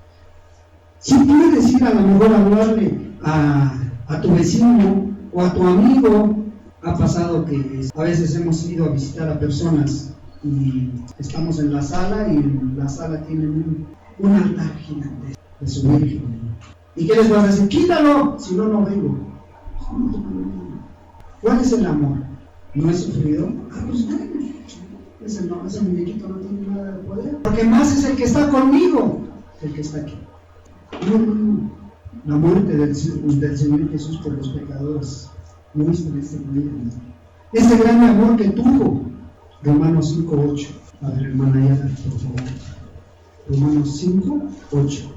Si puedes ir a lo mejor a hablarle a tu vecino o a tu amigo. Ha pasado que a veces hemos ido a visitar a personas y estamos en la sala y en la sala tienen un altar gigante de su Virgen. ¿Y qué les vas a decir? ¡Quítalo! Si no, no vengo. ¿Cuál es el amor? ¿No he sufrido? Pues bueno, ese muñequito no tiene nada de poder. Porque más es el que está conmigo que el que está aquí. No. La muerte del Señor Jesús por los pecadores muestra este gran amor que tuvo. Romanos 5:8. A ver, hermana Yana, por favor. Romanos 5:8.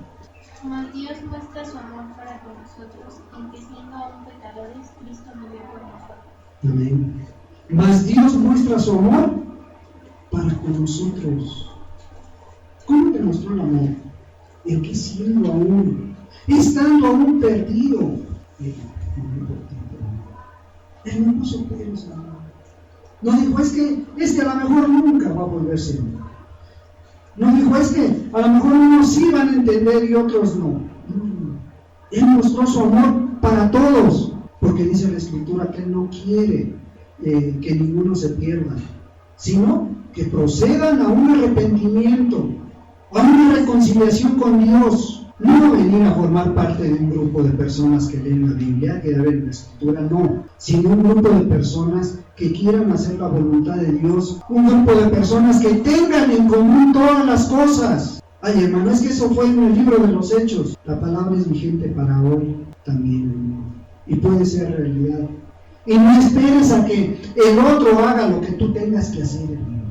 Mas Dios muestra su amor para con nosotros, en que siendo aún pecadores, Cristo murió por nosotros. Amén. Mas Dios muestra su amor para con nosotros. ¿Cómo te mostró el amor? En que siendo aún, estando aún perdido, Él no puso peros a nada. No dijo: es que a lo mejor nunca va a volverse hombre. No dijo: es que a lo mejor unos sí van a entender y otros no. Él mostró su amor para todos, porque dice la Escritura que Él no quiere que ninguno se pierda, sino que procedan a un arrepentimiento, a una reconciliación con Dios. No venir a formar parte de un grupo de personas que leen la Biblia, que leen la Escritura, no, sino un grupo de personas que quieran hacer la voluntad de Dios, un grupo de personas que tengan en común todas las cosas. Ay, hermano, es que eso fue en el libro de los Hechos. La palabra es vigente para hoy también, hermano, y puede ser realidad. Y no esperes a que el otro haga lo que tú tengas que hacer, hermano.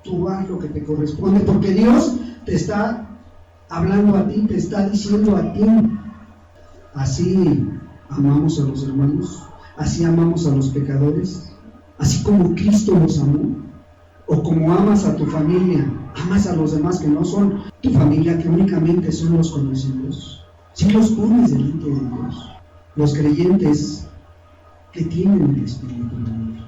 Tú haz lo que te corresponde, porque Dios te está hablando a ti, te está diciendo a ti: así amamos a los hermanos, así amamos a los pecadores, así como Cristo los amó, o como amas a tu familia, amas a los demás que no son tu familia, que únicamente son los conocidos, si los pones delante de Dios. Los creyentes que tienen el Espíritu de Dios,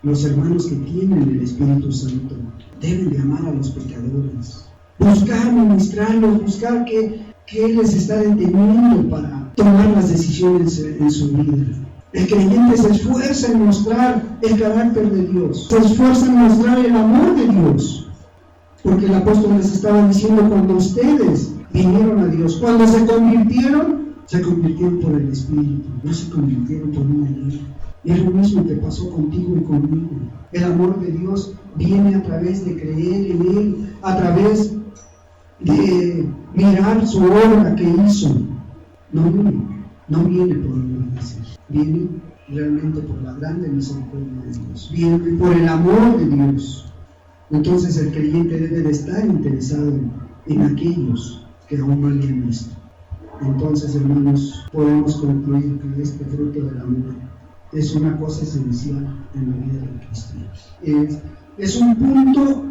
los hermanos que tienen el Espíritu Santo, deben de amar a los pecadores, buscar ministrarlos, buscar qué les está deteniendo para tomar las decisiones en su vida. El creyente se esfuerza en mostrar el carácter de Dios, se esfuerza en mostrar el amor de Dios, porque el apóstol les estaba diciendo: cuando ustedes vinieron a Dios, cuando se convirtieron por el Espíritu, no se convirtieron por una ley. Y es lo mismo que pasó contigo y conmigo. El amor de Dios viene a través de creer en Él, a través de mirar su obra que hizo. No viene por obedecer, viene realmente por la grande misericordia de Dios, viene por el amor de Dios. Entonces el creyente debe de estar interesado en aquellos que aún no le han visto. Entonces, hermanos, podemos concluir que este fruto del amor es una cosa esencial en la vida del cristiano. Es un punto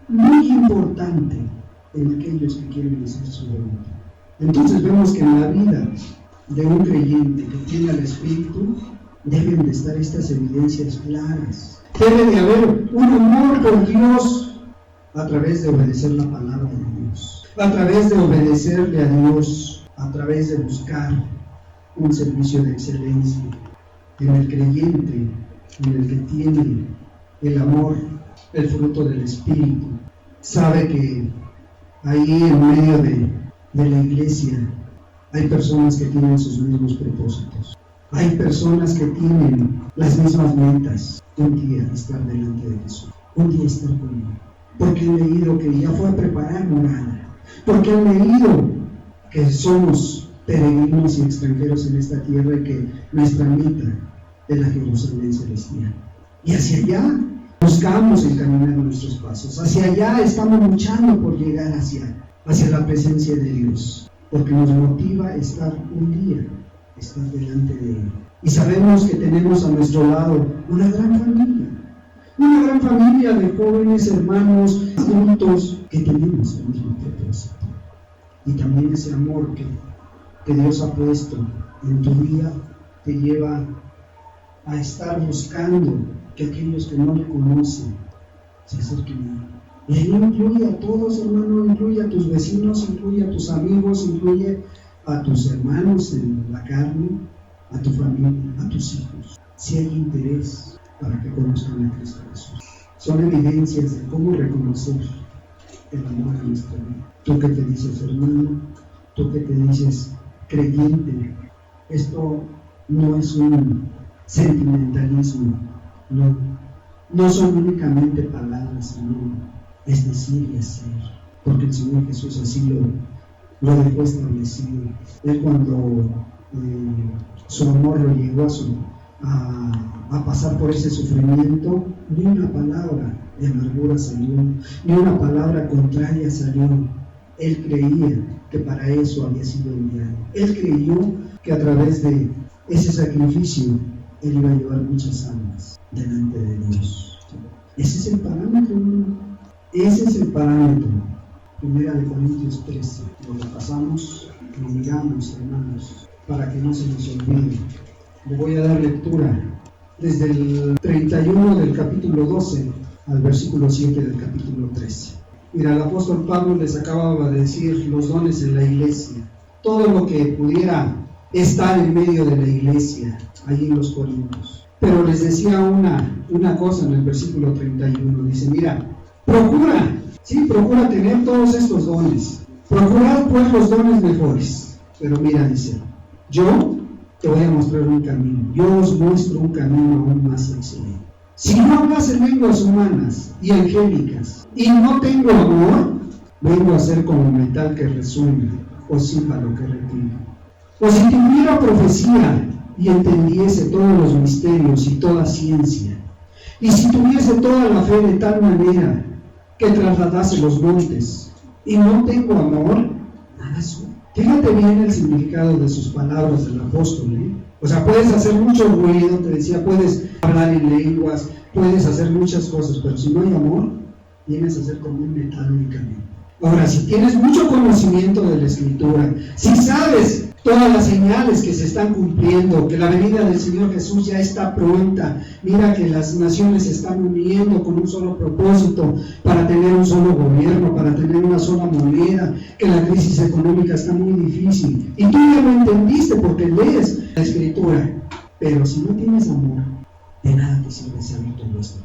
muy importante en aquellos que quieren hacer su voluntad. Entonces vemos que en la vida de un creyente que tiene el Espíritu deben de estar estas evidencias claras. Debe de haber un amor por Dios a través de obedecer la palabra de Dios, a través de obedecerle a Dios, a través de buscar un servicio de excelencia. En el creyente, en el que tiene el amor, el fruto del Espíritu, sabe que ahí en medio de la iglesia hay personas que tienen sus mismos propósitos, hay personas que tienen las mismas metas: un día estar delante de Jesús, un día estar con Él, porque han leído que ya fue a preparar morada, porque han leído que somos peregrinos y extranjeros en esta tierra y que nuestra meta es la Jerusalén celestial. Y hacia allá buscamos encaminar nuestros pasos, hacia allá estamos luchando por llegar hacia la presencia de Dios, porque nos motiva estar un día, estar delante de Él. Y sabemos que tenemos a nuestro lado una gran familia de jóvenes, hermanos, adultos, que tenemos el mismo propósito. Y también ese amor que Dios ha puesto en tu vida te lleva a estar buscando que aquellos que no le conocen se acerquen a Él. Y Él incluye a todos, hermano, incluye a tus vecinos, incluye a tus amigos, incluye a tus hermanos en la carne, a tu familia, a tus hijos. Si hay interés para que conozcan a Cristo Jesús. Son evidencias de cómo reconocer el amor a nuestra vida. Tú que te dices hermano, tú que te dices creyente, esto no es un sentimentalismo, no son únicamente palabras, sino es decir y hacer, porque el Señor Jesús así lo dejó establecido. Él cuando su amor lo llevó a pasar por ese sufrimiento, ni una palabra de amargura salió, ni una palabra contraria salió. Él creía que para eso había sido enviado. Él creyó que a través de ese sacrificio Él iba a llevar muchas almas delante de Dios. Ese es el parámetro, hermano. Ese es el parámetro. 1 Corintios 13. Lo pasamos, lo miramos, hermanos, para que no se nos olvide. Le voy a dar lectura desde el 31 del capítulo 12 al versículo 7 del capítulo 13. Mira, el apóstol Pablo les acababa de decir los dones en la iglesia, todo lo que pudiera estar en medio de la iglesia, allí en los Corintios. Pero les decía una cosa en el versículo 31, dice, mira, procura tener todos estos dones, procurad pues los dones mejores. Pero mira, dice, yo te voy a mostrar un camino, yo os muestro un camino aún más excelente. Si no hablas en lenguas humanas y angélicas y no tengo amor, vengo a ser como metal que resuena o címbalo que retumba. O si tuviera profecía y entendiese todos los misterios y toda ciencia, y si tuviese toda la fe de tal manera que trasladase los montes y no tengo amor, nada soy. Fíjate bien el significado de sus palabras del apóstol, ¿eh? O sea, puedes hacer mucho ruido, te decía, puedes hablar en lenguas, puedes hacer muchas cosas, pero si no hay amor, vienes a ser como un metal únicamente. Ahora, si tienes mucho conocimiento de la Escritura, si sabes todas las señales que se están cumpliendo, que la venida del Señor Jesús ya está pronta, mira que las naciones se están uniendo con un solo propósito, para tener un solo gobierno, para tener una sola moneda, que la crisis económica está muy difícil, y tú ya lo entendiste porque lees la Escritura, pero si no tienes amor, de nada te sirve saber todo esto.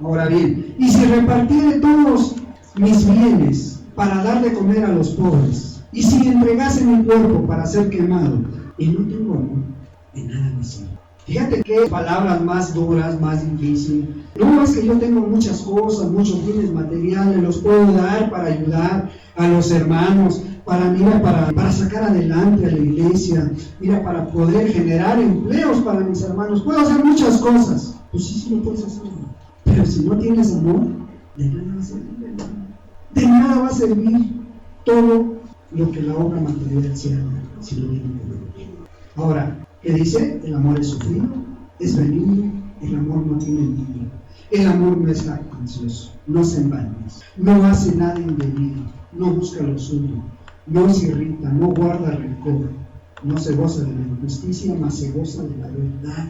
Ahora bien, y si repartiere todos mis bienes para dar de comer a los pobres, y si entregase mi cuerpo para ser quemado, y no tengo amor, de nada me sirve. Fíjate qué palabras más duras, más difíciles. No es que yo tengo muchas cosas, muchos bienes materiales, los puedo dar para ayudar a los hermanos, para sacar adelante a la iglesia, mira, para poder generar empleos para mis hermanos. Puedo hacer muchas cosas. Pues sí lo puedes hacer. Pero si no tienes amor, de nada va a servir. De nada va a servir todo lo que la obra material se haga, si no viene con amor. Ahora, ¿qué dice? El amor es sufrido, es benigno, el amor no tiene envidia, el amor no es jactancioso, no se envanece, no hace nada indebido, no busca lo suyo, no se irrita, no guarda rencor, no se goza de la injusticia, mas se goza de la verdad.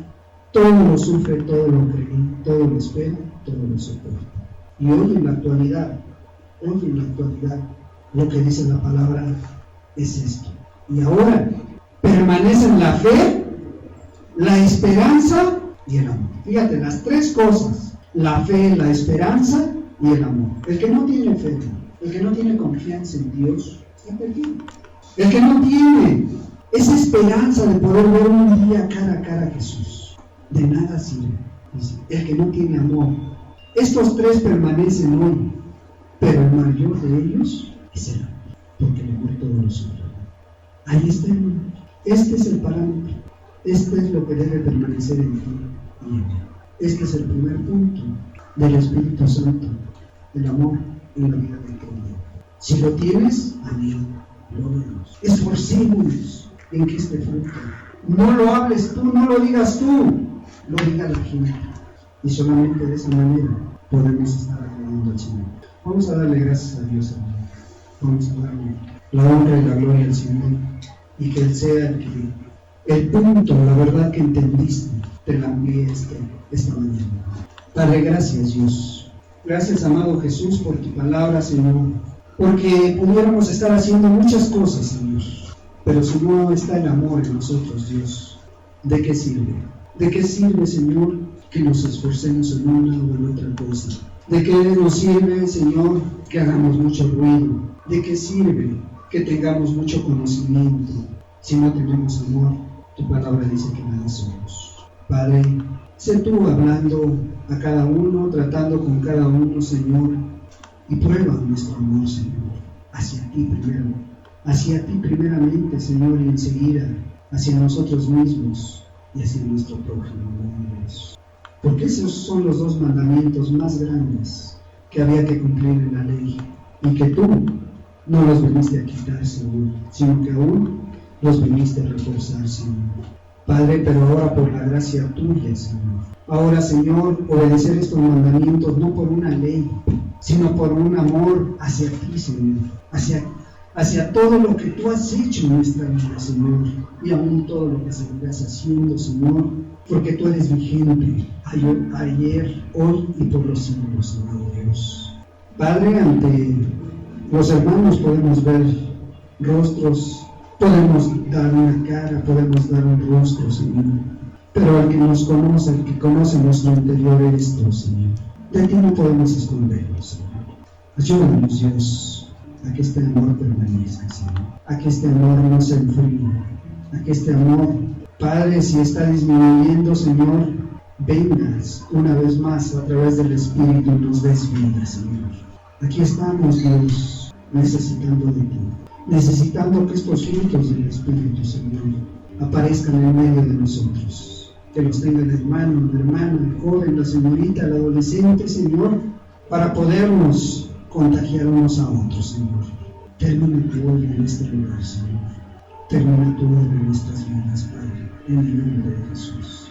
Todo lo sufre, todo lo cree, todo lo espera, todo lo soporta. Y hoy en la actualidad, lo que dice la palabra es esto. Y ahora permanecen la fe, la esperanza y el amor. Fíjate, las tres cosas: la fe, la esperanza y el amor. El que no tiene fe, el que no tiene confianza en Dios, está perdido. El que no tiene esa esperanza de poder ver un día cara a cara a Jesús, de nada sirve. Dice, el que no tiene amor. Estos tres permanecen hoy, pero el mayor de ellos es el amor, porque el amor todo lo sufre. Ahí está, hermano. Este es el parámetro. Este es lo que debe permanecer en ti y en mí. Este es el primer punto del Espíritu Santo, el amor en la vida del creyente. Si lo tienes, amén. Esforcémonos en que este fruto no lo hables tú, no lo digas tú, lo diga la gente. Y solamente de esa manera podemos estar agradando al Señor. Vamos a darle gracias a Dios, hermano. Vamos a darle la honra y la gloria al Señor, y que Él sea el punto, la verdad que entendiste, te la envíe esta mañana. Dale gracias, Dios. Gracias, amado Jesús, por tu palabra, Señor, porque pudiéramos estar haciendo muchas cosas, Señor, pero si no está el amor en nosotros, Dios, ¿de qué sirve? ¿De qué sirve, Señor, que nos esforcemos en una o en otra cosa? ¿De qué nos sirve, Señor, que hagamos mucho ruido? ¿De qué sirve que tengamos mucho conocimiento si no tenemos amor? Tu palabra dice que nada somos. Padre, sé tú hablando a cada uno, tratando con cada uno, Señor, y prueba nuestro amor, Señor, hacia ti primero, hacia ti primeramente, Señor, y enseguida hacia nosotros mismos y hacia nuestro prójimo. Porque esos son los dos mandamientos más grandes que había que cumplir en la ley, y que tú no los viniste a quitar, Señor, sino que aún los viniste a reforzar, Señor. Padre, pero ahora por la gracia tuya, Señor. Ahora, Señor, obedecer estos mandamientos no por una ley, sino por un amor hacia ti, Señor, hacia todo lo que tú has hecho en nuestra vida, Señor, y aún todo lo que seguirás haciendo, Señor, porque tú eres vigente ayer, hoy y por los siglos, amado Dios. Padre, ante los hermanos podemos ver rostros, podemos dar una cara, podemos dar un rostro, Señor, pero al que nos conoce, el que conoce nuestro interior, eres tú, Señor. De ti no podemos escondernos, Señor. Ayúdanos, Dios, a que este amor permanezca, Señor, a que este amor no se enfríe, a que este amor, Padre, si está disminuyendo, Señor, vengas una vez más a través del Espíritu y nos des vida, Señor. Aquí estamos, Dios, necesitando de ti, necesitando que estos frutos del Espíritu, Señor, aparezcan en medio de nosotros, que los tenga el hermano, la hermana, el joven, la señorita, el adolescente, Señor, para podernos contagiar unos a otros, Señor. Termina tu obra en este lugar, Señor. Termina tu obra en nuestras vidas, Padre, en el nombre de Jesús.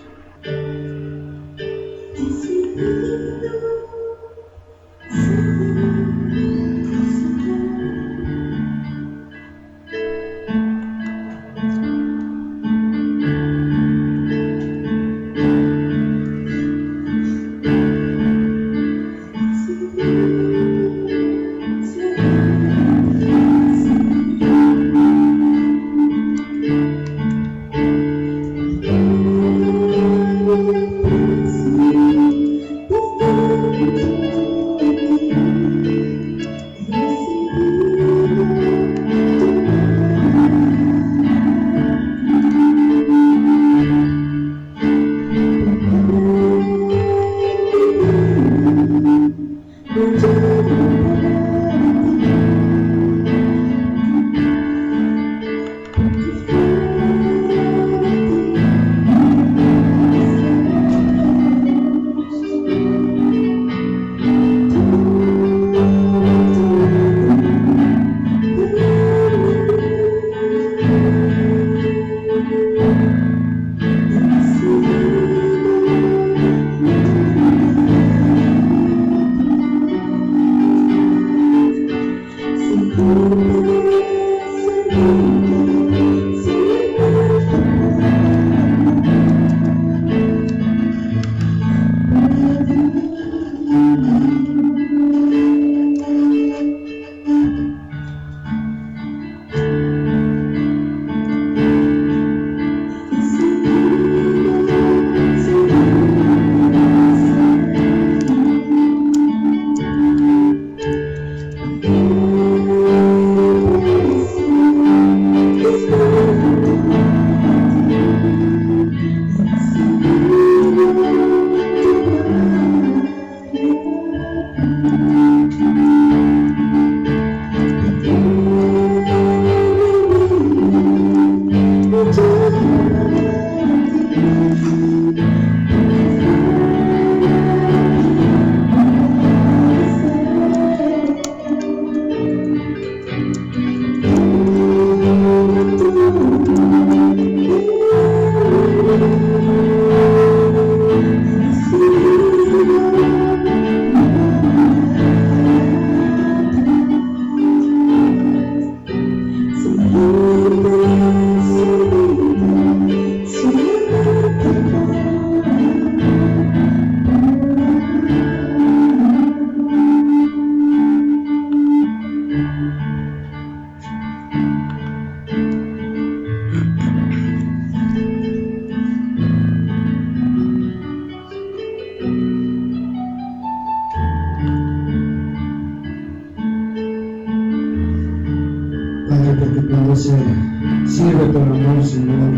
Porque cuando se sirve por amor, Señor,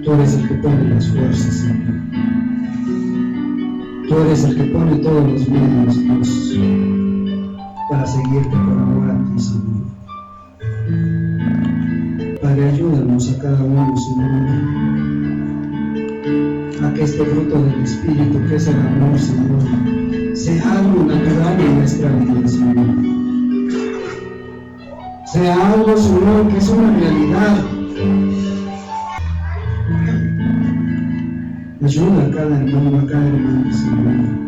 tú eres el que pone las fuerzas, Señor. Tú eres el que pone todos los medios, Dios, para seguirte por amor a ti, Señor. Padre, ayúdanos a cada uno, Señor, a que este fruto del Espíritu, que es el amor, Señor, sea algo natural en nuestra vida, Señor. Sea algo, Señor, que es una realidad. Ayuda a cada hermano, Señor.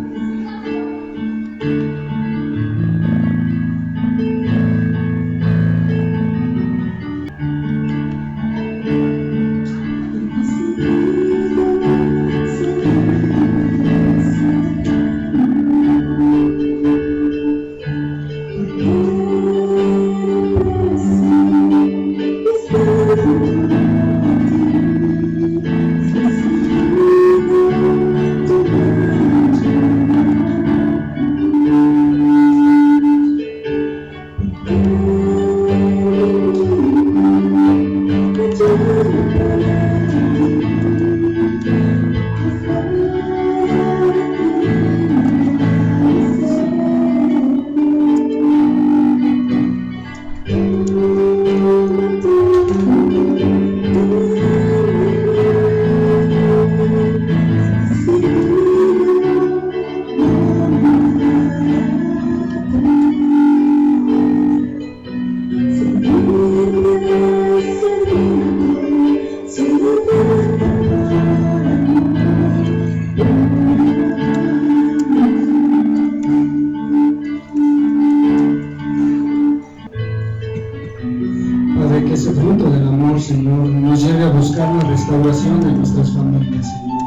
restauración de nuestras familias, Señor.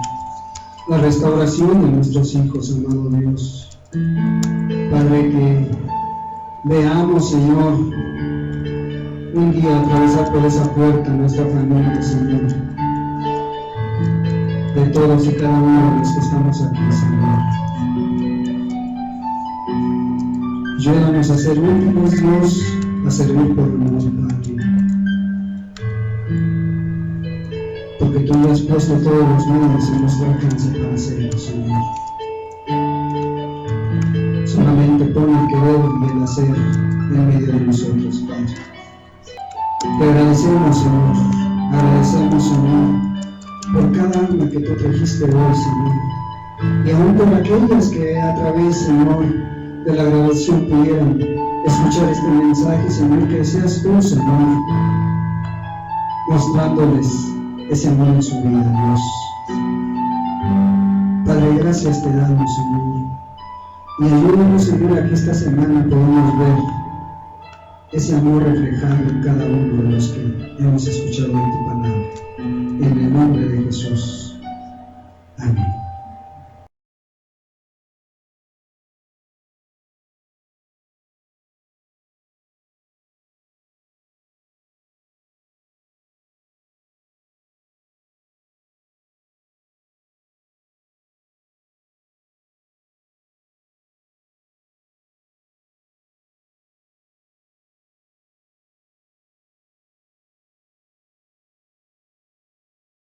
La restauración de nuestros hijos, amado Dios. Padre, que veamos, Señor, un día atravesar por esa puerta nuestra familia, Señor. De todos y cada uno de los que estamos aquí, Señor. Ayúdanos a ser últimos, Dios, a servir por amor, Padre. Porque tú ya has puesto todos los medios en nuestro alcance para hacerlo, Señor. Solamente pon el querer y el hacer en medio de nosotros, Padre. Te agradecemos, Señor. Agradecemos, Señor, por cada alma que tú trajiste hoy, Señor. Y aún por aquellas que a través, Señor, de la grabación pudieran escuchar este mensaje, Señor, que seas tú, Señor, mostrándoles ese amor en su vida, Dios. Padre, gracias te damos, Señor. Y ayúdanos, Señor, a que esta semana podamos ver ese amor reflejado en cada uno de los que hemos escuchado en tu palabra. En el nombre de Jesús. Amén.